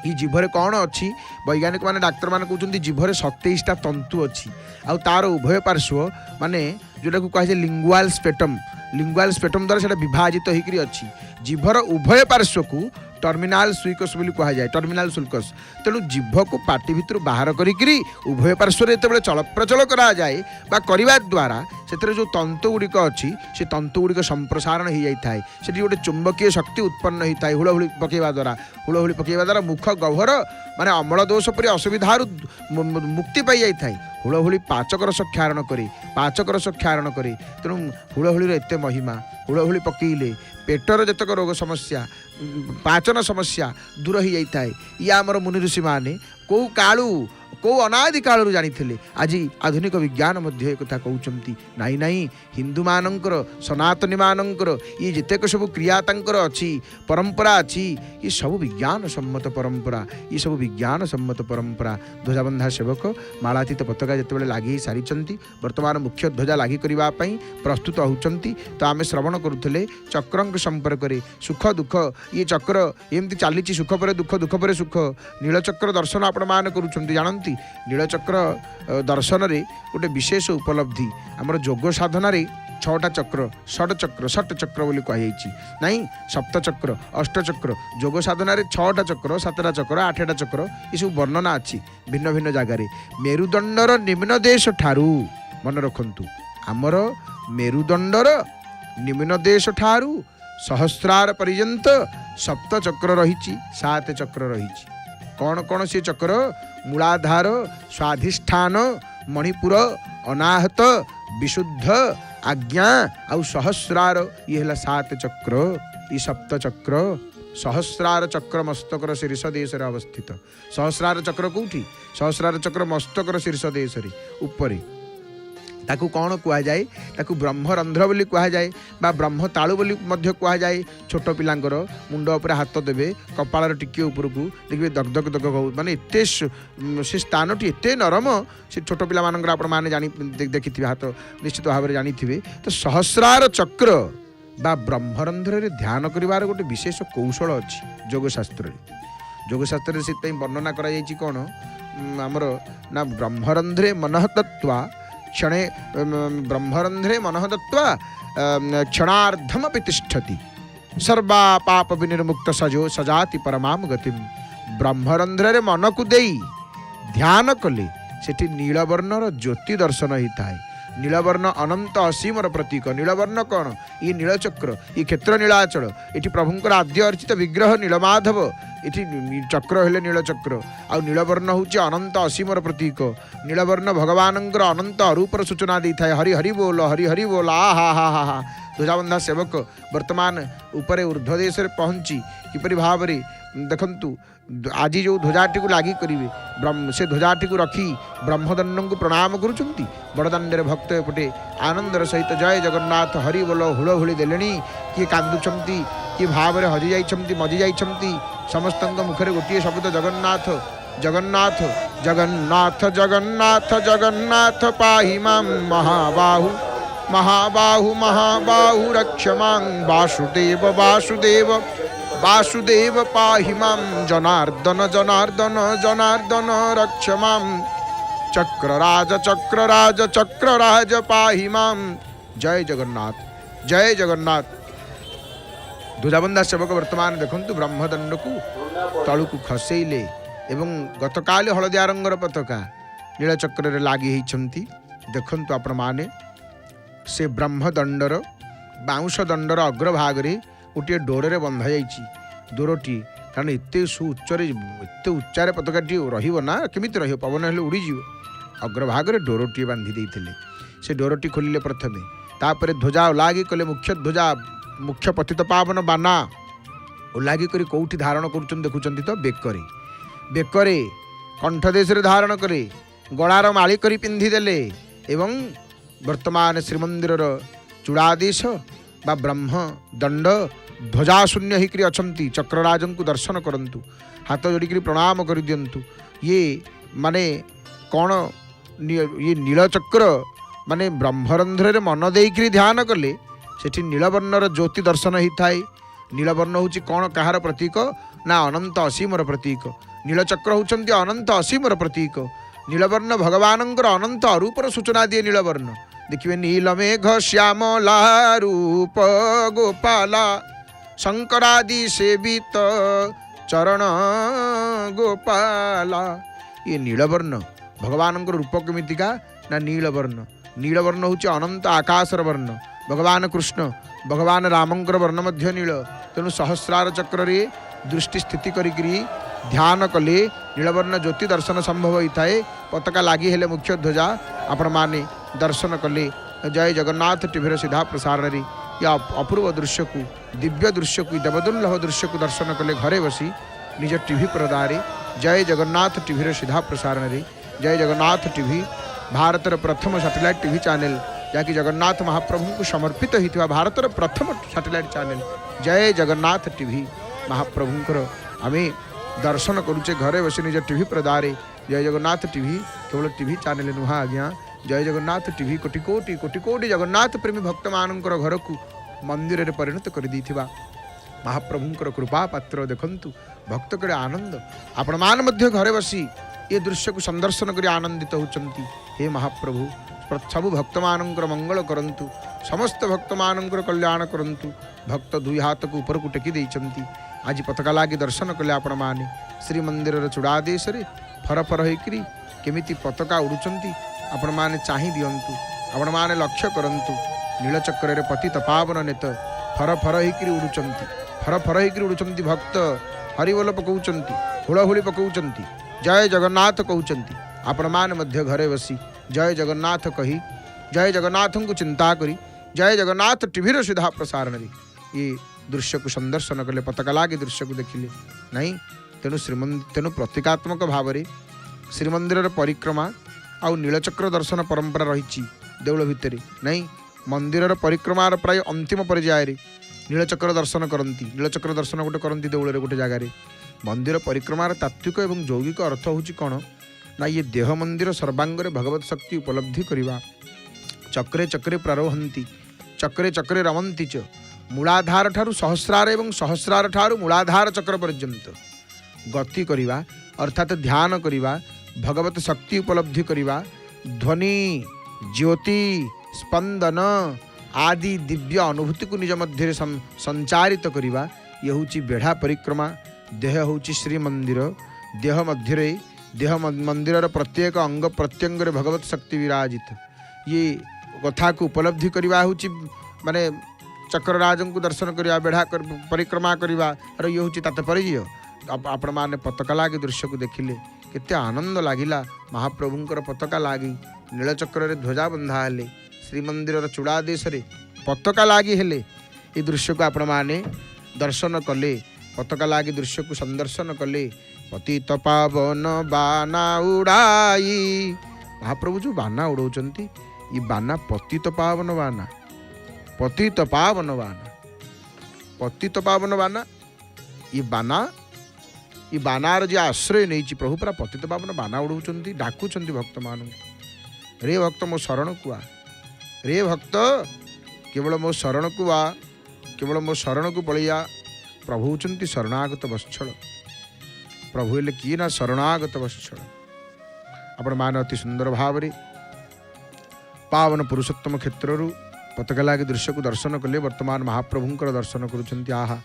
ये जीभरे कौन अच्छी वैज्ञानिक माने डाक्तर माने कहते जीभरे 27टा तंतु अच्छी आउ तार उभय पार्श्व माने जोटा को कहे लिंगुआल स्पेटम द्वारा से विभाजित होकर अच्छी जीभर उभय पार्श्व को टर्मिनाल सुइकस बोली कहुए टर्मिनाल सुल्कस तेणु जीभ को पार्टी भितर बाहर करी उभय पार्श्व जो चल प्रचल करा जाए बा करने द्वारा से जो तंतु गुड़िक अच्छी से तंतु गुड़िक संप्रसारण हो जाए से गोटे चुंबकीय शक्ति उत्पन्न होता है हुड़हुड़ी पकेवा द्वारा मुख गह्वर माने अम्ल दोष पर असुविधा मुक्ति पाई जाए हुड़हुड़ी पाचक रस क्षारण करे तेणु हुड़हुड़ीर एत महिमा हुड़हुड़ी पकईले पेटर जतक रोग समस्या पाचन समस्या दूर हो जाता है ये आमर मुनि ऋषि माने कौ कालू कौ अनादि कालू जानी आज आधुनिक विज्ञान मध्य एक कथा कहते नाई नाई हिंदू मानकर सनातनी मानकर ये जितेक सब क्रिया तंकर अच्छी परंपरा अच्छी ये सब विज्ञान सम्मत परंपरा ध्वजाबंधा सेवक मालातीत पताका जिते लगे सारी वर्तमान मुख्य ध्वजा लगी करने प्रस्तुत होती तो आम श्रवण करुले चक्र संपर्क में सुख दुख ये चक्र एमती चली सुख पर दुख दुख पर सुख नीलचक्र दर्शन आपण मान करुँच जानती नीलचक्र दर्शन रे गोटे विशेष उपलब्धि आमर जोग साधन 6टा चक्र षट चक्र बोली कहुई नहीं सप्तचक्र अष्टचक्र जोग साधन 6टा चक्र 7टा चक्र 8टा चक्र ये सब वर्णना अच्छी भिन्न भिन्न जगार मेरुदंडर निम्न देश ठारू मन रखु आमर मेरुदंडर निम्न देश ठारू सहस्रार पर्यंत सप्त चक्र रही 7 चक्र रही कौन कौन से चक्र मूलाधार स्वाधिष्ठान मणिपुर अनाहत विशुद्ध आज्ञा आउ सहस्रार ये है 7 चक्र ये सप्त चक्र सहस्रार चक्र मस्तकर शीर्ष देश अवस्थित सहस्रार चक्र कौटी सहस्रार चक्र मस्तकर शीर्ष देश उपरे ताकू कौन कहुए ताकू ब्रह्मरंध्र बोली कहुए बा ब्रह्म तालु बोली कहुए छोट पिलांकर मुंड उपर हाथ देवे कपाल टिके उपरकू देखिए दगदग दग माने एते से स्थानटी एत नरम से छोट पिला मानकर आपण माने जानी देखिथिबे हाथ निश्चित भाव में जानी तो सहस्रार चक्र बा ब्रह्मरंध्र रे ध्यान करिवार गोटे विशेष कौशल अच्छी जोगशास्त्र से वर्णना करा कौन आमर ना ब्रह्मरंध्रे मनःतत्वा क्षणे ब्रह्मरंध्रे मनः दत्वा क्षणार्धमपि तिष्ठति सर्वा पाप विनिर्मुक्त सजो सजाति परमाम गतिम ब्रह्मरंध्रे मन को देई ध्यान कले सेठी नीलवर्णर ज्योति दर्शन होता है नीलवर्ण अनंत असीमर प्रतीक नीलवर्ण कौन ये नीलचक्र ये क्षेत्र नीलाचल ये प्रभुंकर आद्य अर्चित विग्रह नीलमाधव ଏଠି ଚକ୍ର ହେଲେ ନୀଳଚକ୍ର ଆଉ ନୀଳବର୍ଣ୍ଣ ହେଉଛି ଅନନ୍ତ ଅସୀମର ପ୍ରତୀକ। ନୀଳବର୍ଣ୍ଣ ଭଗବାନଙ୍କର ଅନନ୍ତ ଅରୂପର ସୂଚନା ଦେଇଥାଏ। ହରି ହରି ବୋଲ ହରି ହରି ବୋଲ ଆ ହା ହା ହା ହା। ଧ୍ୱଜାବନ୍ଧା ସେବକ ବର୍ତ୍ତମାନ ଉପରେ ଉର୍ଦ୍ଧ୍ୱ ଦେଶରେ ପହଞ୍ଚି କିପରି ଭାବରେ ଦେଖନ୍ତୁ ଆଜି ଯେଉଁ ଧ୍ୱଜାଟିକୁ ଲାଗି କରିବେ ସେ ଧ୍ୱଜାଟିକୁ ରଖି ବ୍ରହ୍ମଦଣ୍ଡଙ୍କୁ ପ୍ରଣାମ କରୁଛନ୍ତି। ବଡ଼ଦାଣ୍ଡରେ ଭକ୍ତ ଏପଟେ ଆନନ୍ଦର ସହିତ ଜୟ ଜଗନ୍ନାଥ ହରି ବୋଲ ହୁଳହୁଳି ଦେଲେଣି। କିଏ କାନ୍ଦୁଛନ୍ତି, କିଏ ଭାବରେ ହଜି ଯାଇଛନ୍ତି, ମଜି ଯାଇଛନ୍ତି। ସମସ୍ତଙ୍କ ମୁଖରେ ଗୋଟିଏ ଶବ୍ଦ ଜଗନ୍ନାଥ ଜଗନ୍ନାଥ ଜଗନ୍ନାଥ ଜଗନ୍ନାଥ ଜଗନ୍ନାଥ ପାହି ମାಂ ମହାବାହୁ ମହାବାହୁ ମହାବାହୁ ରକ୍ଷ ମାଂ ବାସୁଦେବ ବାସୁଦେବ ବାସୁଦେବ ପାହି ମାಂ ଜନାର୍ଦ୍ଦନ ଜନାର୍ଦ୍ଦନ ଜନାର୍ଦ୍ଦନ ରକ୍ଷ ମାಂ ଚକ୍ରରାଜ ଚକ୍ରରାଜ ଚକ୍ରରାଜ ପାହି ମାಂ। ଜୟ ଜଗନ୍ନାଥ ଜୟ ଜଗନ୍ନାଥ। ଧ୍ୱଜାବନ୍ଧା ସେବକ ବର୍ତ୍ତମାନ ଦେଖନ୍ତୁ ବ୍ରହ୍ମଦଣ୍ଡକୁ ତଳକୁ ଖସେଇଲେ ଏବଂ ଗତକାଲି ହଳଦିଆ ରଙ୍ଗର ପତାକା ନୀଳଚକ୍ରରେ ଲାଗି ହେଇଛନ୍ତି। ଦେଖନ୍ତୁ ଆପଣମାନେ ସେ ବ୍ରହ୍ମଦଣ୍ଡର ବାଉଁଶ ଦଣ୍ଡର ଅଗ୍ରଭାଗରେ ଗୋଟିଏ ଡୋରରେ ବନ୍ଧା ଯାଇଛି। ଡୋରଟି କାରଣ ଏତେ ଉଚ୍ଚାରେ ପତାକାଟି ରହିବ ନା, କେମିତି ରହିବ? ପବନ ହେଲେ ଉଡ଼ିଯିବ। ଅଗ୍ରଭାଗରେ ଡୋରଟିଏ ବାନ୍ଧି ଦେଇଥିଲେ। ସେ ଡୋରଟି ଖୋଲିଲେ ପ୍ରଥମେ, ତାପରେ ଧ୍ୱଜା ଓଲାଗି କଲେ। ମୁଖ୍ୟ ପତିତ ପାବନ ବାନା ଓଲାଗି କରି କେଉଁଠି ଧାରଣ କରୁଛନ୍ତି ଦେଖୁଛନ୍ତି ତ? ବେକରେ କଣ୍ଠଦେଶରେ ଧାରଣ କରେ, ଗଳାର ମାଳି କରି ପିନ୍ଧିଦେଲେ ଏବଂ ବର୍ତ୍ତମାନ ଶ୍ରୀମନ୍ଦିରର ଚୂଡ଼ାଦେଶ ବା ବ୍ରହ୍ମଦଣ୍ଡ ଧ୍ୱଜାଶୂନ୍ୟ ହେଇକରି ଅଛନ୍ତି। ଚକ୍ରରାଜଙ୍କୁ ଦର୍ଶନ କରନ୍ତୁ, ହାତ ଯୋଡ଼ିକରି ପ୍ରଣାମ କରିଦିଅନ୍ତୁ। ଇଏ ମାନେ କ'ଣ? ଇଏ ନୀଳଚକ୍ର ମାନେ ବ୍ରହ୍ମରନ୍ଧ୍ରରେ ମନ ଦେଇକରି ଧ୍ୟାନ କଲେ ସେଠି ନୀଳବର୍ଣ୍ଣର ଜ୍ୟୋତି ଦର୍ଶନ ହେଇଥାଏ। ନୀଳବର୍ଣ୍ଣ ହେଉଛି କ'ଣ କାହାର ପ୍ରତୀକ? ନା ଅନନ୍ତ ଅସୀମର ପ୍ରତୀକ। ନୀଳଚକ୍ର ହେଉଛନ୍ତି ଅନନ୍ତ ଅସୀମର ପ୍ରତୀକ। ନୀଳବର୍ଣ୍ଣ ଭଗବାନଙ୍କର ଅନନ୍ତ ଅରୂପର ସୂଚନା ଦିଏ ନୀଳବର୍ଣ୍ଣ। ଦେଖିବେ ନୀଳମେଘ ଶ୍ୟାମଲା ରୂପ ଗୋପାଲା ଶଙ୍କରାଦି ସେବିତ ଚରଣ ଗୋପାଲା। ଇଏ ନୀଳବର୍ଣ୍ଣ ଭଗବାନଙ୍କର ରୂପ କେମିତିକା? ନା ନୀଳବର୍ଣ୍ଣ। ନୀଳବର୍ଣ୍ଣ ହେଉଛି ଅନନ୍ତ ଆକାଶର ବର୍ଣ୍ଣ। ଭଗବାନ କୃଷ୍ଣ ଭଗବାନ ରାମଙ୍କର ବର୍ଣ୍ଣ ମଧ୍ୟ ନୀଳ। ତେଣୁ ସହସ୍ରାର ଚକ୍ରରେ ଦୃଷ୍ଟି ସ୍ଥିତି କରିକିରି ଧ୍ୟାନ କଲେ ନୀଳବର୍ଣ୍ଣ ଜ୍ୟୋତି ଦର୍ଶନ ସମ୍ଭବ ହୋଇଥାଏ। ପତାକା ଲାଗି ହେଲେ ମୁଖ୍ୟ ଧ୍ୱଜା ଆପଣମାନେ ଦର୍ଶନ କଲେ। ଜୟ ଜଗନ୍ନାଥ ଟିଭିର ସିଧା ପ୍ରସାରଣରେ ଏ ଅପୂର୍ବ ଦୃଶ୍ୟକୁ, ଦିବ୍ୟ ଦୃଶ୍ୟକୁ, ଦେବଦୁର୍ଲଭ ଦୃଶ୍ୟକୁ ଦର୍ଶନ କଲେ ଘରେ ବସି ନିଜ ଟିଭି ପରଦାରେ। ଜୟ ଜଗନ୍ନାଥ ଟିଭିର ସିଧା ପ୍ରସାରଣରେ ଜୟ ଜଗନ୍ନାଥ ଟିଭି ଭାରତର ପ୍ରଥମ ସାଟେଲାଇଟ୍ ଟିଭି ଚ୍ୟାନେଲ, ଯାହାକି ଜଗନ୍ନାଥ ମହାପ୍ରଭୁଙ୍କୁ ସମର୍ପିତ ହୋଇଥିବା ଭାରତର ପ୍ରଥମ ସାଟେଲାଇଟ୍ ଚ୍ୟାନେଲ ଜୟ ଜଗନ୍ନାଥ ଟିଭି ମହାପ୍ରଭୁଙ୍କର ଆମେ ଦର୍ଶନ କରୁଛେ ଘରେ ବସି ନିଜ ଟିଭି ପରଦାରେ। ଜୟ ଜଗନ୍ନାଥ ଟିଭି କେବଳ ଟିଭି ଚ୍ୟାନେଲ ନୁହଁ ଆଜ୍ଞା। ଜୟ ଜଗନ୍ନାଥ ଟିଭି କୋଟି କୋଟି କୋଟି କୋଟି ଜଗନ୍ନାଥ ପ୍ରେମୀ ଭକ୍ତମାନଙ୍କର ଘରକୁ ମନ୍ଦିରରେ ପରିଣତ କରିଦେଇଥିବା ମହାପ୍ରଭୁଙ୍କର କୃପା ପାତ୍ର। ଦେଖନ୍ତୁ ଭକ୍ତ କେଡ଼େ ଆନନ୍ଦ। ଆପଣମାନେ ମଧ୍ୟ ଘରେ ବସି ଏ ଦୃଶ୍ୟକୁ ସନ୍ଦର୍ଶନ କରି ଆନନ୍ଦିତ ହେଉଛନ୍ତି। ହେ ମହାପ୍ରଭୁ ସବୁ ଭକ୍ତମାନଙ୍କର ମଙ୍ଗଳ କରନ୍ତୁ, ସମସ୍ତ ଭକ୍ତମାନଙ୍କର କଲ୍ୟାଣ କରନ୍ତୁ। ଭକ୍ତ ଦୁଇ ହାତକୁ ଉପରକୁ ଟେକି ଦେଇଛନ୍ତି। ଆଜି ପତାକା ଲାଗି ଦର୍ଶନ କଲେ ଆପଣମାନେ ଶ୍ରୀମନ୍ଦିରର ଚୂଡ଼ାଦେଶରେ ଫରଫର ହେଇକରି କେମିତି ପତାକା ଉଡ଼ୁଛନ୍ତି ଆପଣମାନେ ଚାହିଁ ଦିଅନ୍ତୁ, ଆପଣମାନେ ଲକ୍ଷ୍ୟ କରନ୍ତୁ। ନୀଳଚକ୍ରରେ ପତିତ ପାବନ ନେତ ଫରଫର ହେଇକରି ଉଡ଼ୁଛନ୍ତି, ଫରଫର ହେଇକରି ଉଡ଼ୁଛନ୍ତି। ଭକ୍ତ ହରିବୋଲ ପକାଉଛନ୍ତି, ହୁଳହୁଳି ପକାଉଛନ୍ତି, ଜୟ ଜଗନ୍ନାଥ କହୁଛନ୍ତି। ଆପଣମାନେ ମଧ୍ୟ ଘରେ ବସି ଜୟ ଜଗନ୍ନାଥ କହି, ଜୟ ଜଗନ୍ନାଥଙ୍କୁ ଚିନ୍ତା କରି, ଜୟ ଜଗନ୍ନାଥ ଟିଭିର ସିଧା ପ୍ରସାରଣରେ ଏ ଦୃଶ୍ୟକୁ ସନ୍ଦର୍ଶନ କଲେ, ପତାକା ଲାଗି ଦୃଶ୍ୟକୁ ଦେଖିଲେ ନାହିଁ। ତେଣୁ ପ୍ରତୀକାତ୍ମକ ଭାବରେ ଶ୍ରୀମନ୍ଦିରର ପରିକ୍ରମା ଆଉ ନୀଳଚକ୍ର ଦର୍ଶନ ପରମ୍ପରା ରହିଛି ଦେଉଳ ଭିତରେ ନାହିଁ। ମନ୍ଦିରର ପରିକ୍ରମାର ପ୍ରାୟ ଅନ୍ତିମ ପର୍ଯ୍ୟାୟରେ ନୀଳଚକ୍ର ଦର୍ଶନ କରନ୍ତି। ନୀଳଚକ୍ର ଦର୍ଶନ ଗୋଟେ କରନ୍ତି ଦେଉଳରେ ଗୋଟେ ଜାଗାରେ। ମନ୍ଦିର ପରିକ୍ରମାର ତାତ୍ତ୍ୱିକ ଏବଂ ଯୌଗିକ ଅର୍ଥ ହେଉଛି କ'ଣ? ନା ଇଏ ଦେହ ମନ୍ଦିର ସର୍ବାଙ୍ଗରେ ଭଗବତ ଶକ୍ତି ଉପଲବ୍ଧି କରିବା। ଚକ୍ରେ ଚକ୍ରେ ପ୍ରାରୋହନ୍ତି ଚକ୍ରେ ଚକ୍ରେ ରମନ୍ତି ଚ। ମୂଳାଧାର ଠାରୁ ସହସ୍ରାର ଏବଂ ସହସ୍ରାର ଠାରୁ ମୂଳାଧାର ଚକ୍ର ପର୍ଯ୍ୟନ୍ତ ଗତି କରିବା ଅର୍ଥାତ୍ ଧ୍ୟାନ କରିବା, ଭଗବତ ଶକ୍ତି ଉପଲବ୍ଧି କରିବା, ଧ୍ୱନି ଜ୍ୟୋତି ସ୍ପନ୍ଦନ ଆଦି ଦିବ୍ୟ ଅନୁଭୂତିକୁ ନିଜ ମଧ୍ୟରେ ସଞ୍ଚାରିତ କରିବା। ଇଏ ହେଉଛି ବେଢ଼ା ପରିକ୍ରମା। ଦେହ ହେଉଛି ଶ୍ରୀମନ୍ଦିର। ଦେହ ମନ୍ଦିରର ପ୍ରତ୍ୟେକ ଅଙ୍ଗ ପ୍ରତ୍ୟଙ୍ଗରେ ଭଗବତ ଶକ୍ତି ବିରାଜିତ। ଇଏ କଥାକୁ ଉପଲବ୍ଧି କରିବା ହେଉଛି ମାନେ ଚକ୍ରରାଜଙ୍କୁ ଦର୍ଶନ କରିବା, ବେଢ଼ା ପରିକ୍ରମା କରିବାର ଇଏ ହେଉଛି ତାତ୍ପର୍ଯ୍ୟ। आपण मैंने पताका लागी दृश्य को देखिले केते आनंद लगिला। महाप्रभुंकर पताका लागी नीलचक्र ध्वजा बंधा हेले श्रीमंदिर चूड़ा देश पताका लागी हेले ये दृश्य को आपण मैंने दर्शन कले। पताका लागी दृश्य को संदर्शन कले। पतित पावन बाना उड़ाई महाप्रभु जो बाना उड़ाउचंती ये बाना पतित पावन बाना पतित पावन बाना पतित पावन बाना ये बानार जी आश्रय नहीं प्रभु पूरा पतित पावन बाना उड़ाउचंती डाकुचंती भक्त मान रे भक्त मो शरण कुआ रे भक्त केवल मो शरण कुआ केवल मो शरण को पलिया प्रभु होचंती शरणागत वत्सल प्रभु हेले किए ना शरणागत वत्सल। आपण मान अति सुंदर भाव पावन पुरुषोत्तम क्षेत्र पताका लागी दृश्य को दर्शन कले। वर्तमान महाप्रभुंकर दर्शन करुछंती आहा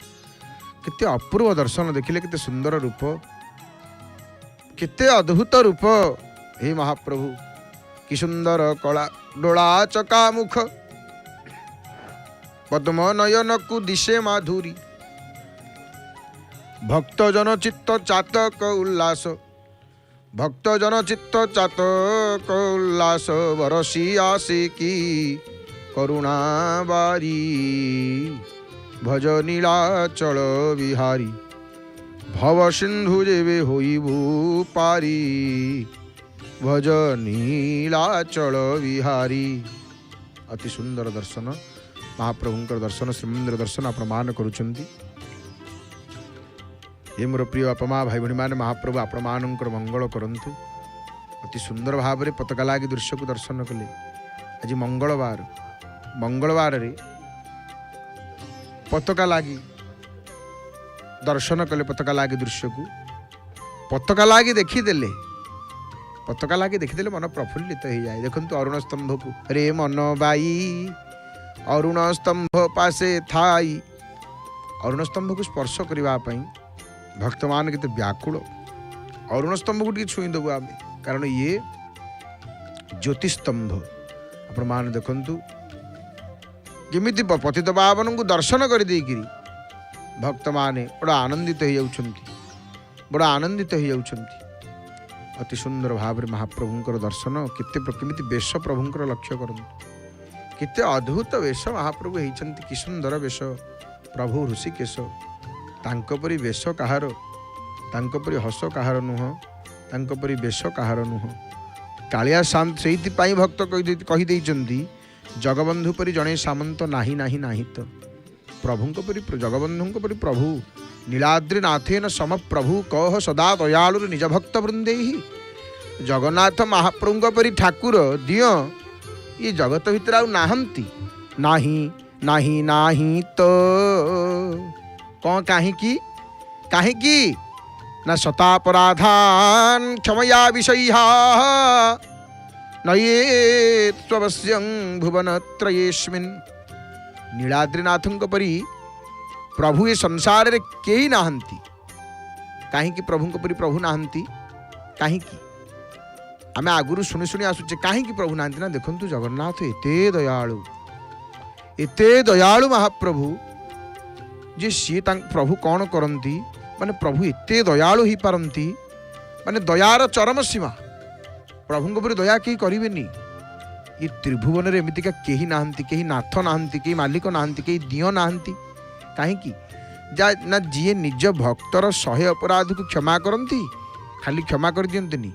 केते अपूर्व दर्शन देखिले केते सुंदर रूप केते अद्भुत रूप हे महाप्रभु कि सुंदर कला डोला चका मुख पद्म नयन को दिशे माधुरी भक्त जन चित्त चातक उल्लास भक्त जन चित्त चातक उल्लास बरसी आसे की करुणा बारी भज नीलाचल विहारी भव सिंधु जेवे होइबु पारी भज नीलाचल विहारी। अति सुंदर दर्शन महाप्रभुंकर दर्शन श्रीमंदिर दर्शन आपण मान करुछंती। ये मोर प्रिय अपमा भाई भणी मैंने महाप्रभु आपण मानकर मंगल करंतु। अति सुंदर भाव में पताका लागी दृश्य को दर्शन कले। आज मंगलवार रे पताका लागी दर्शन कले। पताका लागी दृश्य को पताका लागी देखीदेले पताका लागी देखीदेले मन प्रफुल्लित हो जाए। देखंतु अरुण स्तंभ को रे मन बाई अरुण स्तंभ पासे थाई अरुण स्तंभ को स्पर्श करने भक्त मान के व्याकुल अरुण स्तंभ को छुई देवु आम कारण ये ज्योतिस्तंभ आपण मान देखंतु केमिति पतित पावन को दर्शन कर देकिरी भक्त माने बड़ा आनंदित हो जाउछंती बड़ा आनंदित हो जाउछंती। अति सुंदर भाव में महाप्रभुंकर दर्शन केमिति वेश प्रभुंकर लक्ष्य करंतु केते अद्भुत वेश महाप्रभु होइछंती कि सुंदर वेश प्रभु ऋषिकेश तांको परि वेश कहार तांको परि हस कहार नुह तांको परि वेश कहार नुह। कालिया शांत से भक्त कही देइछंती जगबंधु परि जणे सामंत नाही नाही नाही तो प्रभुंको परि जगबंधुंको परि प्रभु नीलाद्रि नाथेन सम प्रभु कह सदा दयालु निज भक्त वृंदेहि जगन्नाथ महाप्रभुंको परि ठाकुर दियो ये जगत भितर आउ नाहंती नाही नाही नाही तो कौन काहे न शतापराधान क्षमया विषय्या न ये स्वस्यं भुवन त्रयेस्मिन्। नीलाद्रिनाथंक परी प्रभु ये संसार रे केही नाहंती कहीं प्रभुंक परी प्रभु नाहंती कहीं आमे आगुरु शुणी शुणी आसुचे कहीं प्रभु नाहंती ना। देखंतु जगन्नाथ एते दयालु महाप्रभु जे सी प्रभु कौन करती माने प्रभु एते दयालु ही पारंती माने दयार चरम सीमा प्रभु पर दया कहीं करेनि। ये त्रिभुवन में एमतीका कहीं नाहंती कहीं नाथ नाहंती कहीं मालिक नाहंती कहीं दियो नाहंती कहीं ना जी निज भक्तर 100 अपराध को क्षमा करती खाली क्षमा कर दियंतनी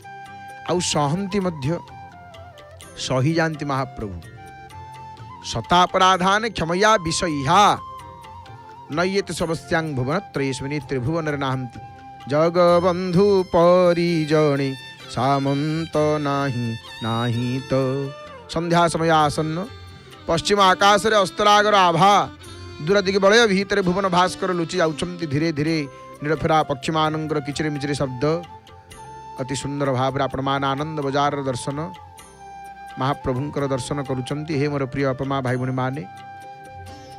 आउ सहंती मध्य सही जानती महाप्रभु शतापराधान क्षमया विषय्या न ये समस्यांग भुवन त्रयेस्मिन्। त्रिभुवन नाहंती जगबंधु परिजणे सामंत नाही नाही तो। संध्या समय आसन्न पश्चिम आकाश रे अस्तरागर आभा दूर दिगे बलय भीतर भुवन भास्कर लुचि जाउछंती धीरे धीरे निरफेरा पक्षी मानंकर किचरे मिचरे शब्द। अति सुंदर भाव आपण मान आनंद बजार दर्शन महाप्रभुंकर दर्शन करुचंती। हे मोर प्रिय अपमा भाई भणी माने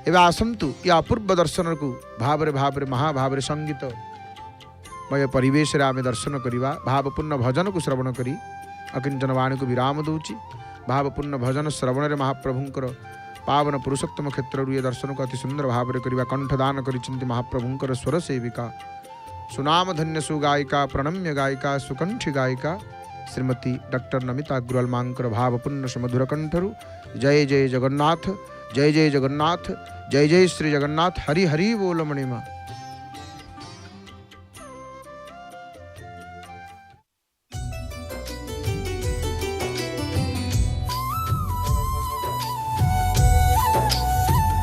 एवं आसंतु ये अपूर्व दर्शन को भाव महाभाव संगीत मय परिवेश आम दर्शन करवा भावपूर्ण भजन को श्रवण करी अकिंचन वाणी को विराम दूची। भावपूर्ण भजन श्रवण रे महाप्रभुंकर पावन पुरुषोत्तम क्षेत्र ये दर्शन को अति सुंदर भाव में करवा कंठदान करिसेंती महाप्रभुंकर स्वर सेविका सुनाम धन्य सुगायिका प्रणम्य गायिका सुकंठी गायिका श्रीमती डॉक्टर नमिता अग्रवाल मांकर भावपूर्ण सुमधुर कंठरु जय जय जगन्नाथ जय जय जगन्नाथ जय जय श्री जगन्नाथ हरि हरि बोल मणिमा।